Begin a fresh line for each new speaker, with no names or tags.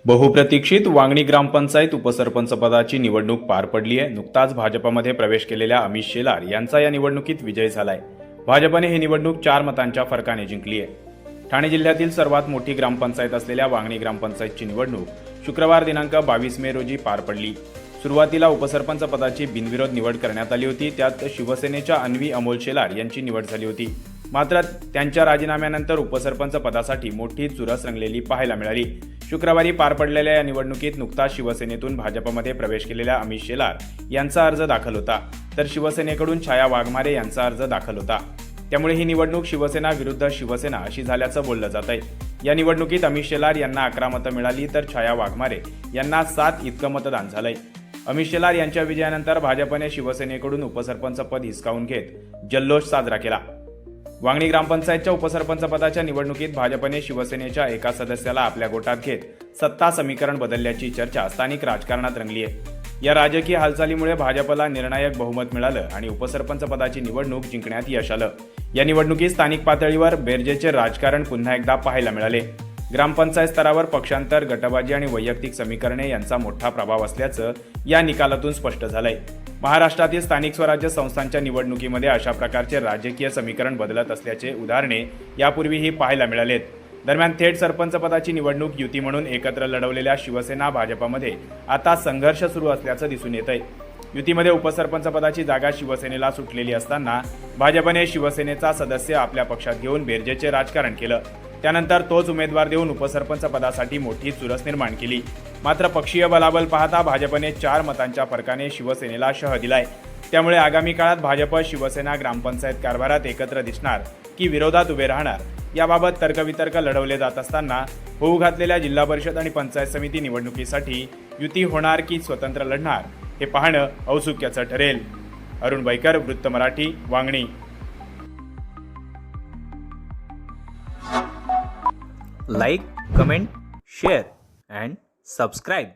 बहुप्रतीक्षित वांगणी ग्रामपंचायत उपसरपंच पदाची निवडणूक पार पडली आहे। नुकताच भाजपमध्ये प्रवेश केलेल्या अमित शेलार यांचा या निवडणुकीत विजय झालाय। भाजपने ही निवडणूक 4 मतांच्या फरकाने जिंकली आहे। ठाणे जिल्ह्यातील सर्वात मोठी ग्रामपंचायत असलेल्या वांगणी ग्रामपंचायतची निवडणूक शुक्रवार दिनांक 22 मे रोजी पार पडली। सुरुवातीला उपसरपंच पदाची बिनविरोध निवड करण्यात आली होती। त्यात शिवसेनेच्या अन्वी अमोल शेलार यांची निवड झाली होती। मात्र त्यांच्या राजीनाम्यानंतर उपसरपंच पदासाठी मोठी चुरस रंगलेली पाहायला मिळाली। शुक्रवारी पार पडलेल्या या निवडणुकीत नुकताच शिवसेनेतून भाजपमध्ये प्रवेश केलेल्या अमित शेलार यांचा अर्ज दाखल होता, तर शिवसेनेकडून छाया वाघमारे यांचा अर्ज दाखल होता। त्यामुळे ही निवडणूक शिवसेना विरुद्ध शिवसेना अशी झाल्याचं बोललं जात आहे। या निवडणुकीत अमित शेलार यांना 11 मतं मिळाली, तर छाया वाघमारे यांना 7 इतकं मतदान झालंय। अमित शेलार यांच्या विजयानंतर भाजपने शिवसेनेकडून उपसरपंच पद हिसकावून घेत जल्लोष साजरा केला। वांगणी ग्रामपंचायतच्या उपसरपंच पदाच्या निवडणुकीत भाजपने शिवसेनेच्या एका सदस्याला आपल्या गोटात घेत सत्ता समीकरण बदलल्याची चर्चा स्थानिक राजकारणात रंगली आहे। या राजकीय हालचालीमुळे भाजपला निर्णायक बहुमत मिळालं आणि उपसरपंच पदाची निवडणूक जिंकण्यात यश आलं। या निवडणुकीत स्थानिक पातळीवर बेरजेचे राजकारण पुन्हा एकदा पाहायला मिळाले। ग्रामपंचायत स्तरावर पक्षांतर, गटबाजी आणि वैयक्तिक समीकरणे यांचा मोठा प्रभाव असल्याचं या निकालातून स्पष्ट झालंय। महाराष्ट्रातील स्थानिक स्वराज्य संस्थांच्या निवडणुकीमध्ये अशा प्रकारचे राजकीय समीकरण बदलत असल्याचे उदाहरणे यापूर्वीही पाहायला मिळालेत। दरम्यान थेट सरपंच पदाची निवडणूक युती म्हणून एकत्र लढवलेल्या शिवसेना भाजपमध्ये आता संघर्ष सुरू असल्याचं दिसून येतंय। युतीमध्ये उपसरपंच पदाची जागा शिवसेनेला सुटलेली असताना भाजपने शिवसेनेचा सदस्य आपल्या पक्षात घेऊन बेरजेचे राजकारण केलं। त्यानंतर तोच उमेदवार देऊन उपसरपंच पदासाठी मोठी चुरस निर्माण केली। मात्र पक्षीय बलाबल पाहता भाजपने 4 मतांच्या फरकाने शिवसेनेला शह दिलाय। त्यामुळे आगामी काळात भाजप शिवसेना ग्रामपंचायत कारभारात एकत्र दिसणार की विरोधात उभे राहणार याबाबत तर्कवितर्क लढवले जात असताना होऊ घातलेल्या जिल्हा परिषद आणि पंचायत समिती निवडणुकीसाठी युती होणार की स्वतंत्र लढणार हे पाहणं औत्सुक्याचं ठरेल। अरुण बैकर, वृत्त Marathi, Vangani.
Like, comment, share and subscribe.